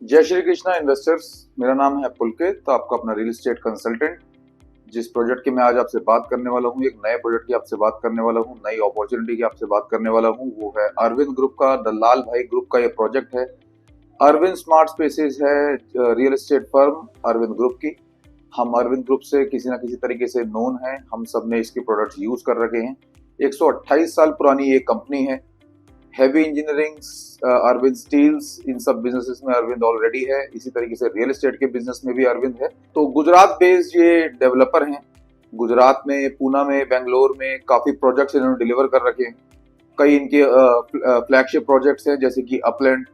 जय श्री कृष्णा इन्वेस्टर्स। मेरा नाम है पुलकित, तो आपका अपना रियल एस्टेट कंसल्टेंट। जिस प्रोजेक्ट की मैं आज आपसे बात करने वाला हूँ, एक नए प्रोजेक्ट की आपसे बात करने वाला हूँ, नई अपॉर्चुनिटी की आपसे बात करने वाला हूँ, वो है अरविंद ग्रुप का, द लाल भाई ग्रुप का ये प्रोजेक्ट है। अरविंद स्मार्ट स्पेसेस है real estate firm Arvind group की। हम अरविंद ग्रुप से किसी ना किसी तरीके से नोन हैं, हम सब ने इसके प्रोडक्ट्स यूज कर रखे हैं। 128 साल पुरानी ये कंपनी है। हैवी इंजीनियरिंग, अरविंद स्टील्स, इन सब बिजनेसेस में अरविंद ऑलरेडी है। इसी तरीके से रियल एस्टेट के बिजनेस में भी अरविंद है। तो गुजरात बेस्ड ये डेवलपर हैं। गुजरात में, पूना में, बेंगलोर में काफी प्रोजेक्ट्स इन्होंने डिलीवर कर रखे हैं। कई इनके फ्लैगशिप प्रोजेक्ट्स हैं जैसे कि अपलैंड।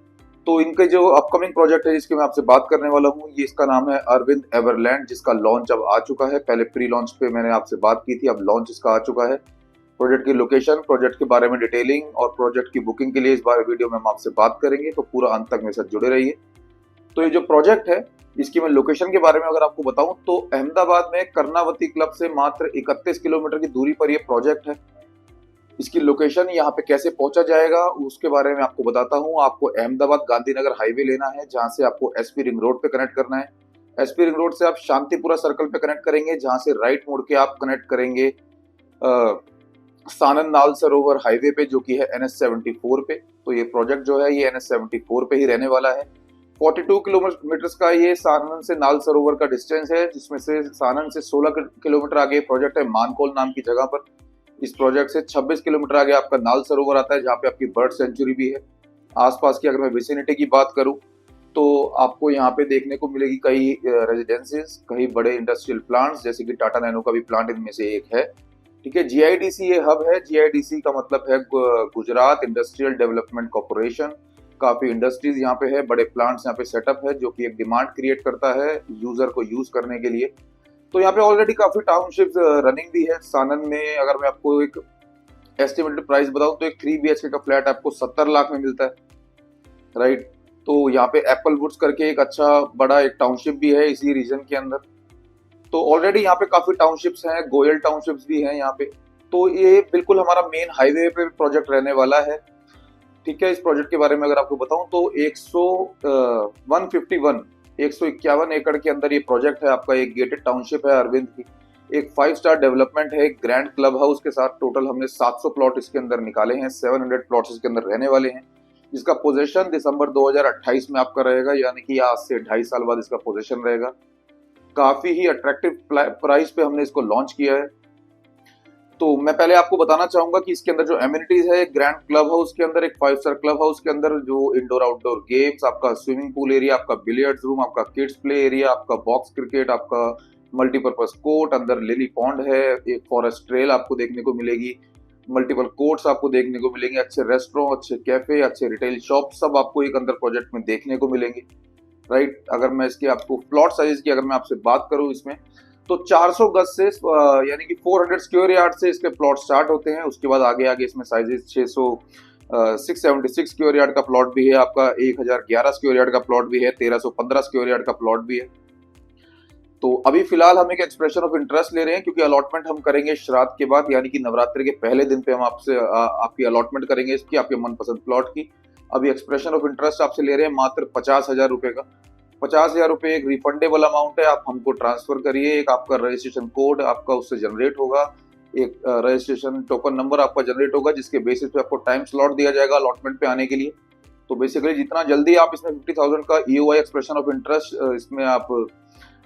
तो इनके जो अपकमिंग प्रोजेक्ट है जिसकी मैं आपसे बात करने वाला हूँ, ये इसका नाम है अरविंद एवरलैंड, जिसका लॉन्च अब आ चुका है। पहले प्री लॉन्च पे मैंने आपसे बात की थी, अब लॉन्च इसका आ चुका है। प्रोजेक्ट की लोकेशन, प्रोजेक्ट के बारे में डिटेलिंग और प्रोजेक्ट की बुकिंग के लिए इस बार वीडियो में हम आपसे बात करेंगे, तो पूरा अंत तक मेरे साथ जुड़े रहिए। तो ये जो प्रोजेक्ट है, इसकी मैं लोकेशन के बारे में अगर आपको बताऊं तो अहमदाबाद में कर्णावती क्लब से मात्र 31 किलोमीटर की दूरी पर यह प्रोजेक्ट है। इसकी लोकेशन, यहाँ पे कैसे पहुंचा जाएगा उसके बारे में आपको बताता हूँ। आपको अहमदाबाद गांधीनगर हाईवे लेना है, जहां से आपको एसपी रिंग रोड पे कनेक्ट करना है। एसपी रिंग रोड से आप शांतिपुरा सर्कल पे कनेक्ट करेंगे, जहां से राइट मुड़ के आप कनेक्ट करेंगे सानन नाल सरोवर हाईवे पे, जो कि है NH74 पे। तो ये प्रोजेक्ट जो है ये NH74 पे ही रहने वाला है। 42 किलोमीटर का ये सानन से नाल सरोवर का डिस्टेंस है, जिसमें से सानन से 16 किलोमीटर आगे प्रोजेक्ट है मानकोल नाम की जगह पर। इस प्रोजेक्ट से 26 किलोमीटर आगे आपका नाल सरोवर आता है, जहाँ पे आपकी बर्ड सेंचुरी भी है। आसपास की अगर मैं विसिनिटी की बात करूं तो आपको यहाँ पे देखने को मिलेगी कई रेजिडेंसीज, कई बड़े इंडस्ट्रियल प्लांट्स, जैसे कि टाटा नैनो का भी प्लांट इनमें से एक है। ठीक है, जीआईडीसी ये हब है। जीआईडीसी का मतलब है गुजरात इंडस्ट्रियल डेवलपमेंट कॉर्पोरेशन। काफी इंडस्ट्रीज यहाँ पे है, बड़े प्लांट्स यहाँ पे सेटअप है, जो कि एक डिमांड क्रिएट करता है यूजर को यूज करने के लिए। तो यहाँ पे ऑलरेडी काफी टाउनशिप रनिंग भी है। सानन में अगर मैं आपको एक एस्टिमेटेड प्राइस बताऊं तो एक 3 BHK का फ्लैट आपको 70 लाख में मिलता है, राइट। तो यहाँ पे एप्पल वुड्स करके एक अच्छा बड़ा एक टाउनशिप भी है इसी रीजन के अंदर। तो ऑलरेडी यहाँ पे काफी टाउनशिप्स हैं, गोयल टाउनशिप्स भी हैं यहाँ पे। तो ये बिल्कुल हमारा मेन हाईवे पे प्रोजेक्ट रहने वाला है। ठीक है, इस प्रोजेक्ट के बारे में अगर आपको बताऊं तो 151 एकड़ के अंदर ये प्रोजेक्ट है आपका। एक गेटेड टाउनशिप है अरविंद की, एक 5 स्टार डेवलपमेंट है, एक ग्रैंड क्लब हाउस के साथ। टोटल हमने 700 प्लॉट इसके अंदर निकाले हैं, 700 प्लॉट्स इसके अंदर रहने वाले हैं, जिसका पोजेशन दिसंबर 2028 में आपका रहेगा, यानी कि आज से 2.5 साल बाद इसका पोजेशन रहेगा। काफी ही अट्रैक्टिव प्राइस पे हमने इसको लॉन्च किया है। तो मैं पहले आपको बताना चाहूंगा कि इसके अंदर जो एमिनिटीज है, ग्रैंड क्लब हाउस के अंदर, एक 5 स्टार क्लब हाउस के अंदर जो इंडोर आउटडोर गेम्स, आपका स्विमिंग पूल एरिया, आपका बिलियर्ड्स रूम, आपका किड्स प्ले एरिया, आपका बॉक्स क्रिकेट, आपका मल्टीपर्पज कोर्ट, अंदर लिली पॉन्ड है, एक फॉरेस्ट ट्रेल आपको देखने को मिलेगी, मल्टीपल कोर्ट्स आपको देखने को मिलेंगे, अच्छे रेस्टोरेंट, अच्छे कैफे, अच्छे रिटेल शॉप, सब आपको एक अंदर प्रोजेक्ट में देखने को मिलेंगे, राइट। अगर मैं इसके आपको प्लॉट साइज की अगर मैं आपसे बात करूं इसमें, तो 400 गज से यानी कि 400 स्क्वायर यार्ड से इसके प्लॉट स्टार्ट होते हैं। उसके बाद आगे आगे इसमें साइजेस 676 स्क्वायर यार्ड का प्लॉट भी है आपका, 1011 स्क्वायर यार्ड का प्लॉट भी है, 1315 स्क्वायर यार्ड का प्लॉट भी है। तो अभी फिलहाल हम एक एक्सप्रेशन ऑफ इंटरेस्ट ले रहे हैं, क्योंकि अलॉटमेंट हम करेंगे श्राद्ध के बाद, यानी कि नवरात्रि के पहले दिन पे हम आपसे आपकी अलॉटमेंट करेंगे इसकी, आपके मनपसंद प्लॉट की। अभी एक्सप्रेशन ऑफ इंटरेस्ट आपसे ले रहे हैं मात्र 50,000 रुपए का। 50,000 रुपए एक रिफंडेबल अमाउंट है, आप हमको ट्रांसफर करिए। एक आपका रजिस्ट्रेशन कोड आपका उससे जनरेट होगा, एक रजिस्ट्रेशन टोकन नंबर आपका जनरेट होगा, जिसके बेसिस पे आपको टाइम स्लॉट दिया जाएगा अलॉटमेंट पे आने के लिए। तो बेसिकली जितना जल्दी आप इसमें 50,000 का EOI एक्सप्रेशन ऑफ इंटरेस्ट इसमें आप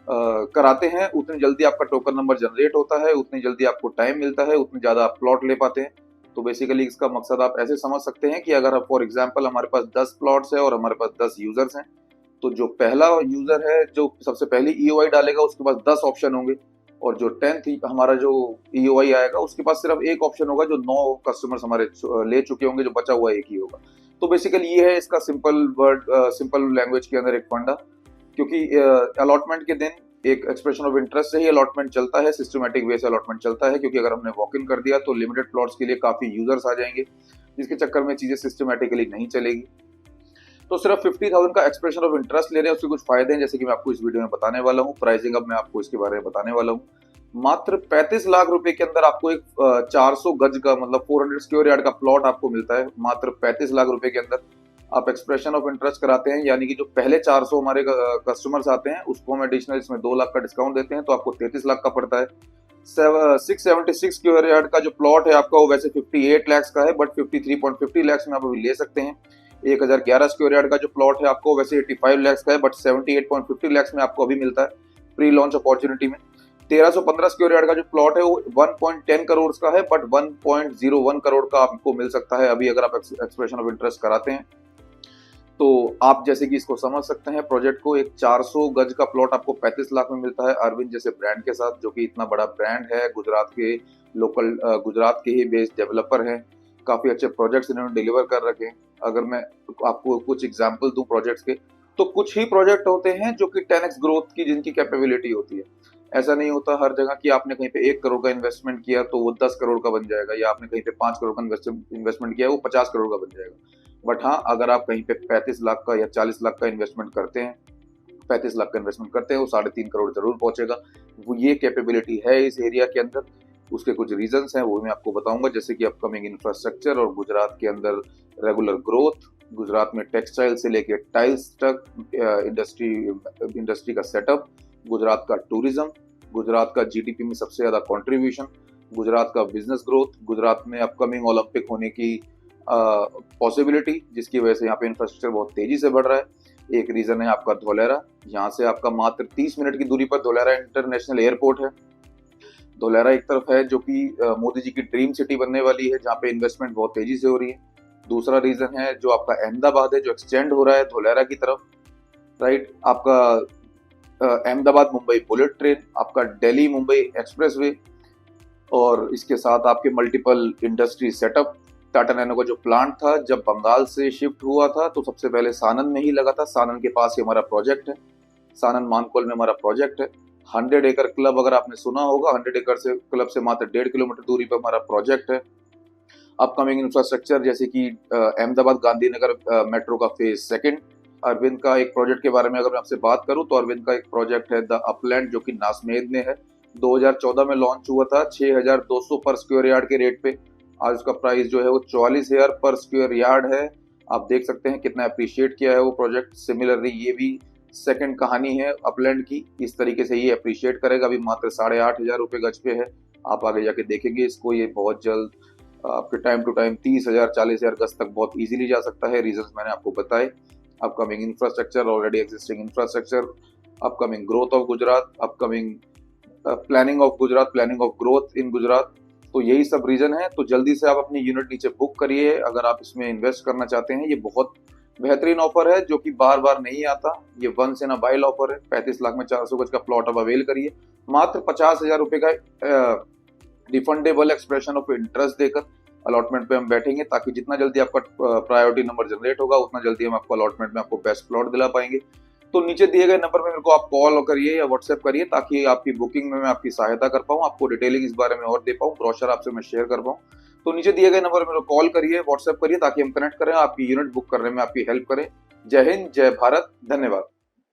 कराते हैं, उतनी जल्दी आपका टोकन नंबर जनरेट होता है, उतनी जल्दी आपको टाइम मिलता है, उतनी ज्यादा आप प्लॉट ले पाते हैं। तो बेसिकली इसका मकसद आप ऐसे समझ सकते हैं कि अगर फॉर एग्जांपल हमारे पास 10 प्लॉट्स है और हमारे पास 10 यूजर्स हैं, तो जो पहला यूजर है जो सबसे पहली EOI डालेगा उसके पास 10 ऑप्शन होंगे, और जो 10th हमारा जो EOI आएगा उसके पास सिर्फ एक ऑप्शन होगा, जो 9 कस्टमर्स हमारे ले चुके होंगे, जो बचा हुआ एक ही होगा। तो बेसिकली ये है इसका सिंपल लैंग्वेज के अंदर एक फंडा। क्योंकि अलॉटमेंट के दिन एक एक्सप्रेशन ऑफ इंटरेस्ट से ही अलॉटमेंट चलता है, सिस्टमेटिक वे से अलॉटमेंट चलता है, क्योंकि अगर हमने वॉक इन कर दिया तो लिमिटेड प्लॉट्स के लिए काफी यूजर्स आ जाएंगे, जिसके चक्कर में चीजें सिस्टमेटिकली नहीं चलेगी। तो सिर्फ 50,000 का एक्सप्रेशन ऑफ इंटरेस्ट ले रहे हैं, उसके कुछ फायदे हैं जैसे कि मैं आपको इस वीडियो में बताने वाला हूँ। प्राइसिंग अब मैं आपको इसके बारे में बताने वाला हूँ। मात्र 35 लाख रुपए के अंदर आपको एक 400 गज का मतलब 400 स्क्वायर यार्ड का प्लॉट आपको मिलता है, मात्र 35 लाख रुपए के अंदर। आप एक्सप्रेशन ऑफ इंटरेस्ट कराते हैं, यानी कि जो पहले 400 हमारे कस्टमर्स आते हैं उसको हम एडिशनल इसमें 2 लाख का डिस्काउंट देते हैं, तो आपको 33 लाख का पड़ता है। 676 स्क्वायर यार्ड का जो प्लॉट है आपका वो वैसे 58 लाख का है, बट 53.50 लाख में आप अभी ले सकते हैं। 1011 स्क्वायर यार्ड का जो प्लॉट है आपको वैसे 85 लाख का है, बट 78.50 लाख में आपको अभी मिलता है प्री लॉन्च अपॉर्चुनिटी में। 1315 स्क्वायर यार्ड का जो प्लॉट है वो 1.10 करोड़ का है, बट 1.01 करोड़ का आपको मिल सकता है अभी अगर आप एक्सप्रेशन ऑफ इंटरेस्ट कराते हैं। तो आप जैसे कि इसको समझ सकते हैं, प्रोजेक्ट को एक 400 गज का प्लॉट आपको 35 लाख में मिलता है अरविंद जैसे ब्रांड के साथ, जो कि इतना बड़ा ब्रांड है, गुजरात के लोकल गुजरात के ही बेस्ड डेवलपर हैं, काफी अच्छे प्रोजेक्ट्स इन्होंने डिलीवर कर रखे हैं। अगर मैं आपको कुछ एग्जांपल दूं प्रोजेक्ट्स के, तो कुछ ही प्रोजेक्ट होते हैं जो कि 10x ग्रोथ की जिनकी कैपेबिलिटी होती है। ऐसा नहीं होता हर जगह कि आपने कहीं पे 1 करोड़ का इन्वेस्टमेंट किया तो वो 10 करोड़ का बन जाएगा, या आपने कहीं पे 5 करोड़ का इन्वेस्टमेंट किया वो 50 करोड़ का बन जाएगा। बट हाँ, अगर आप कहीं पे 35 लाख का या 40 लाख का इन्वेस्टमेंट करते हैं, 35 लाख का इन्वेस्टमेंट करते हैं, वो 3.5 करोड़ जरूर पहुंचेगा। वो ये कैपेबिलिटी है इस एरिया के अंदर। उसके कुछ रीजंस हैं, वो मैं आपको बताऊंगा, जैसे कि अपकमिंग इंफ्रास्ट्रक्चर और गुजरात के अंदर रेगुलर ग्रोथ, गुजरात में टेक्सटाइल से लेके टाइल्स तक इंडस्ट्री का सेटअप, गुजरात का टूरिज्म, गुजरात का जीडीपी में सबसे ज्यादा कंट्रीब्यूशन, गुजरात का बिजनेस ग्रोथ, गुजरात में अपकमिंग ओलंपिक होने की पॉसिबिलिटी, जिसकी वजह से यहाँ पे इंफ्रास्ट्रक्चर बहुत तेजी से बढ़ रहा है। एक रीजन है आपका धोलेरा, यहाँ से आपका मात्र 30 मिनट की दूरी पर धोलेरा इंटरनेशनल एयरपोर्ट है। धोलेरा एक तरफ है जो कि मोदी जी की ड्रीम सिटी बनने वाली है, जहाँ पे इन्वेस्टमेंट बहुत तेजी से हो रही है। दूसरा रीजन है जो आपका अहमदाबाद है, जो एक्सटेंड हो रहा है धोलेरा की तरफ, राइट। आपका अहमदाबाद मुंबई बुलेट ट्रेन, आपका दिल्ली मुंबई एक्सप्रेसवे, और इसके साथ आपके multiple industry setup. Tata nano का जो प्लांट था जब बंगाल से शिफ्ट हुआ था तो सबसे पहले सानन में ही लगा था। सानन के पास ही हमारा प्रोजेक्ट है, सानन मानकोल में हमारा प्रोजेक्ट है। 100 एकड़ क्लब अगर आपने सुना होगा, 100 एकड़ से क्लब से मात्र 1.5 किलोमीटर दूरी पर हमारा प्रोजेक्ट है। अपकमिंग इंफ्रास्ट्रक्चर जैसे कि अहमदाबाद गांधीनगर मेट्रो का फेज 2। अरविंद का एक प्रोजेक्ट के बारे में अगर मैं आपसे बात करूं तो अरविंद का एक प्रोजेक्ट है द अपलैंड, जो कि नासमेद में है। 2014 में लॉन्च हुआ था 6200 पर स्क्वायर यार्ड के रेट पे। आज उसका प्राइस जो है वो 44,000 पर स्क्वायर यार्ड है। आप देख सकते हैं कितना अप्रिशिएट किया है वो प्रोजेक्ट। सिमिलरली ये भी सेकंड कहानी है अपलैंड की, इस तरीके से ये अप्रिशिएट करेगा। अभी मात्र 8,500 रुपये गज पे है। आप आगे जाके देखेंगे इसको, ये बहुत जल्द आपके टाइम टू टाइम 30,000 40,000 गज तक बहुत इजीली जा सकता है। रीजंस मैंने आपको बताए, upcoming infrastructure, already existing infrastructure, upcoming growth of Gujarat, upcoming planning of Gujarat, planning of growth in Gujarat. तो यही सब रीजन है। तो जल्दी से आप अपनी यूनिट नीचे बुक करिए अगर आप इसमें इन्वेस्ट करना चाहते हैं। ये बहुत बेहतरीन ऑफर है जो कि बार बार नहीं आता। ये once in a while offer है। 35 लाख में 400 गज का प्लॉट अब अवेल करिए मात्र 50,000 रुपए का रिफंडेबल एक्सप्रेशन ऑफ इंटरेस्ट देकर। अलॉटमेंट पे हम बैठेंगे ताकि जितना जल्दी आपका प्रायोरिटी नंबर जनरेट होगा उतना जल्दी हम आपको अलॉटमेंट में आपको बेस्ट प्लॉट दिला पाएंगे। तो नीचे दिए गए नंबर पे मेरे को आप कॉल करिए या व्हाट्सएप करिए ताकि आपकी बुकिंग में मैं आपकी सहायता कर पाऊँ, आपको डिटेलिंग इस बारे में और दे पाऊँ, ब्रोशर आपसे मैं शेयर कर पाऊँ। तो नीचे दिए गए नंबर पर मेरे को कॉल करिए, व्हाट्सएप करिए ताकि हम कनेक्ट करें, आपकी यूनिट बुक करने में आपकी हेल्प करें। जय हिंद, जय भारत, धन्यवाद।